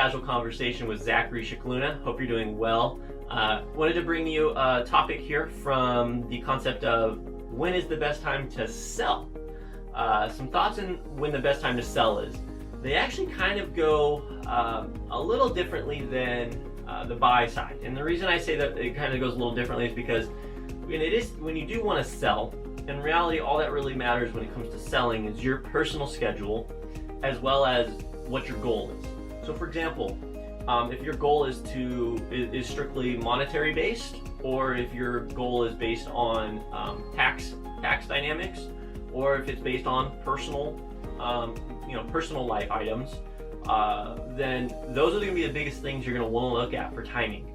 Casual Conversation with Zack Scicluna. Hope you're doing well. Wanted to bring you a topic here from the concept of when is the best time to sell. Some thoughts on when the best time to sell is. They actually kind of go a little differently than the buy side. And the reason I say that it kind of goes a little differently is because when you do want to sell, in reality, all that really matters when it comes to selling is your personal schedule as well as what your goal is. So for example, if your goal is strictly monetary based, or if your goal is based on tax dynamics, or if it's based on personal life items, then those are going to be the biggest things you're going to want to look at for timing.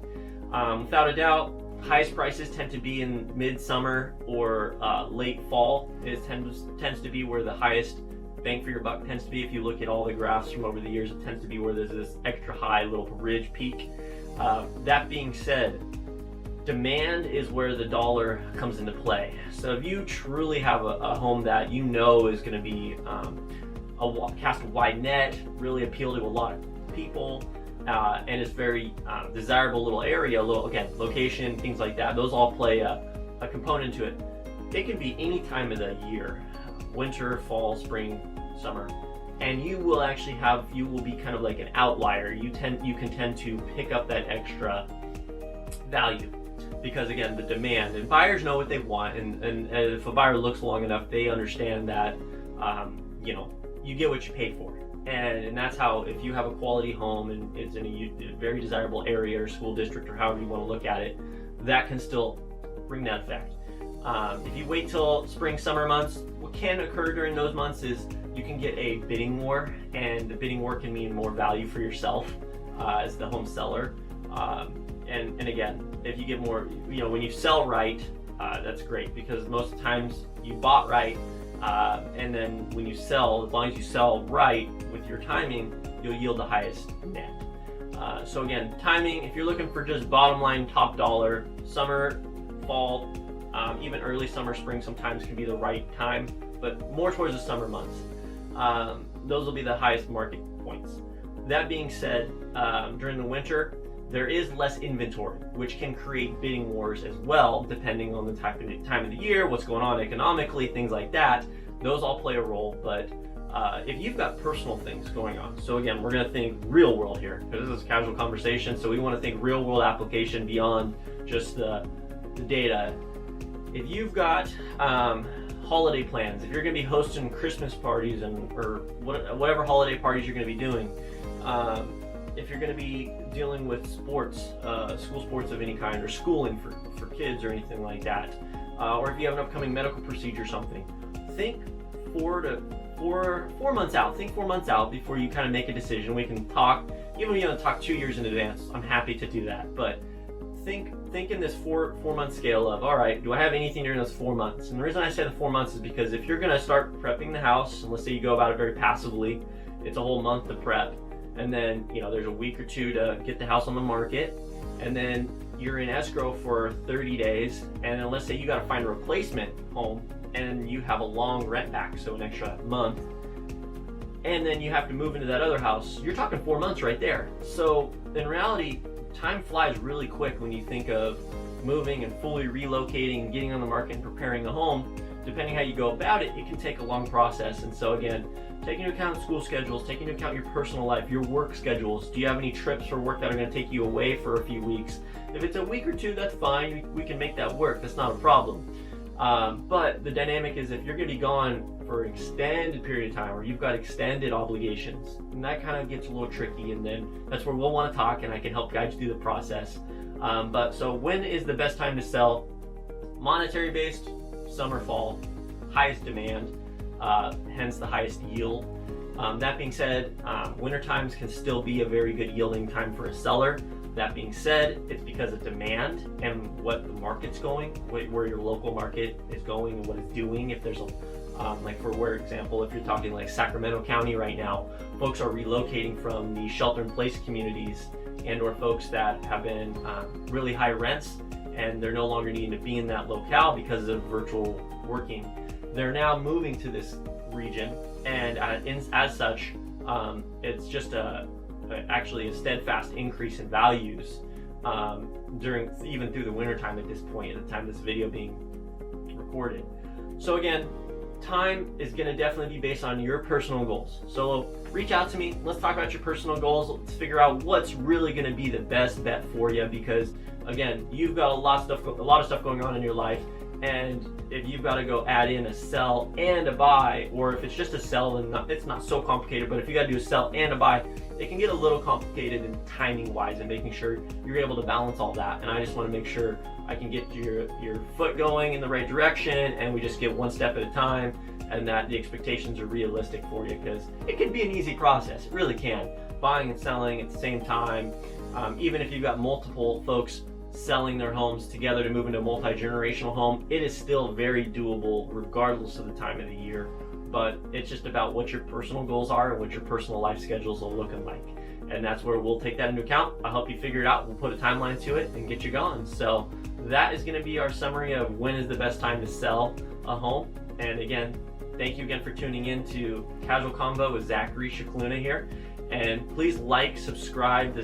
Without a doubt, highest prices tend to be in midsummer or late fall. It tends to be where the highest bang for your buck tends to be. If you look at all the graphs from over the years, it tends to be where there's this extra high little ridge peak. That being said, demand is where the dollar comes into play. So if you truly have a home that you know is going to be cast a wide net, really appeal to a lot of people, and it's very desirable little area, location, things like that, those all play a component to it. It can be any time of the year, winter, fall, spring, summer, and you will be kind of like an outlier. You can tend to pick up that extra value because, again, the demand, and buyers know what they want, and if a buyer looks long enough, they understand that you get what you pay for. And that's how, if you have a quality home and it's in a very desirable area or school district or however you want to look at it, that can still bring that effect. If you wait till spring, summer months, what can occur during those months is you can get a bidding war, and the bidding war can mean more value for yourself as the home seller. And again, if you get more, when you sell right, that's great, because most of the times you bought right, and then when you sell, as long as you sell right with your timing, you'll yield the highest net. So again, timing, if you're looking for just bottom line, top dollar, summer, fall, even early summer, spring sometimes can be the right time, but more towards the summer months. Those will be the highest market points. That being said, during the winter, there is less inventory, which can create bidding wars as well, depending on the time of the year, what's going on economically, things like that. Those all play a role, but if you've got personal things going on, so again, we're going to think real world here, because this is a casual conversation, so we want to think real world application beyond just the data. If you've got holiday plans, if you're going to be hosting Christmas parties or whatever holiday parties you're going to be doing, if you're going to be dealing with sports, school sports of any kind, or schooling for kids or anything like that, or if you have an upcoming medical procedure or something, think 4 months out. Think 4 months out before you kind of make a decision. We can talk, even if you want to talk 2 years in advance, I'm happy to do that, but think in this four month scale of, all right, do I have anything during those 4 months? And the reason I say the 4 months is because if you're going to start prepping the house, and let's say you go about it very passively, it's a whole month to prep, and then there's a week or two to get the house on the market, and then you're in escrow for 30 days, and then let's say you got to find a replacement home, and you have a long rent back, so an extra month, and then you have to move into that other house, you're talking 4 months right there. So in reality, time flies really quick when you think of moving and fully relocating and getting on the market and preparing a home. Depending how you go about it, it can take a long process. And so again, taking into account school schedules, taking into account your personal life, your work schedules. Do you have any trips for work that are going to take you away for a few weeks? If it's a week or two, that's fine. We can make that work. That's not a problem. But the dynamic is, if you're going to be gone for an extended period of time, or you've got extended obligations, and that kind of gets a little tricky, and then that's where we'll want to talk, and I can help guide you through the process. But so when is the best time to sell? Monetary based, summer, fall, highest demand, hence the highest yield. That being said, winter times can still be a very good yielding time for a seller. That being said, it's because of demand and what the market's going, where your local market is going and what it's doing. If there's for example, if you're talking like Sacramento County right now, folks are relocating from the shelter-in-place communities, and/or folks that have been really high rents, and they're no longer needing to be in that locale because of virtual working. They're now moving to this region, and as such, it's just a actually a steadfast increase in values even through the winter time at this point, at the time this video being recorded. So again, time is going to definitely be based on your personal goals. So reach out to me. Let's talk about your personal goals. Let's figure out what's really going to be the best bet for you, because again, you've got a lot of stuff going on in your life. And if you've got to go add in a sell and a buy, or if it's just a sell, then it's not so complicated, but if you got to do a sell and a buy, it can get a little complicated in timing wise and making sure you're able to balance all that. And I just want to make sure I can get your foot going in the right direction, and we just get one step at a time, and that the expectations are realistic for you, because it can be an easy process. It really can. Buying and selling at the same time, even if you've got multiple folks selling their homes together to move into a multi-generational home, it is still very doable regardless of the time of the year. But it's just about what your personal goals are and what your personal life schedules are looking like, and that's where we'll take that into account. I'll help you figure it out. We'll put a timeline to it and get you going. So that is going to be our summary of when is the best time to sell a home. And again, thank you again for tuning in to Casual Convo with Zack Scicluna here. And please subscribe to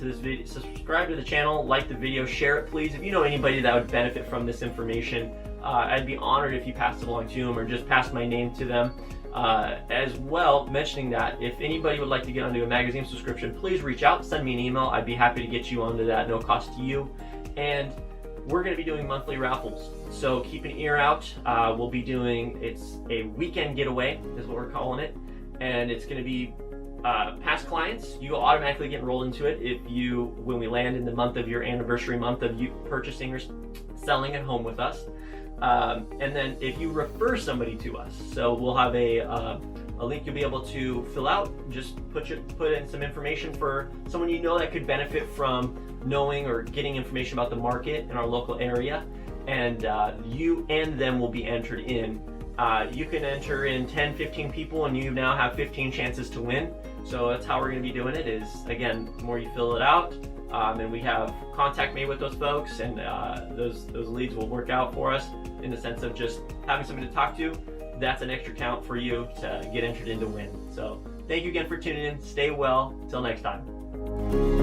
this video, subscribe to the channel, like the video, share it please. If you know anybody that would benefit from this information, I'd be honored if you passed it along to them, or just pass my name to them. As well, mentioning that if anybody would like to get onto a magazine subscription, please reach out, send me an email. I'd be happy to get you onto that, no cost to you. And we're going to be doing monthly raffles, so keep an ear out. We'll be doing, it's a weekend getaway is what we're calling it, and it's going to be past clients. You automatically get enrolled into it when we land in the month of your anniversary month of you purchasing or selling at home with us. And then if you refer somebody to us, so we'll have a link you'll be able to fill out. Just put in some information for someone you know that could benefit from knowing or getting information about the market in our local area, and you and them will be entered in. You can enter in 10, 15 people, and you now have 15 chances to win. So that's how we're going to be doing it, is again, the more you fill it out, and we have contact made with those folks, and those leads will work out for us in the sense of just having somebody to talk to. That's an extra count for you to get entered in to win. So thank you again for tuning in. Stay well. Till next time.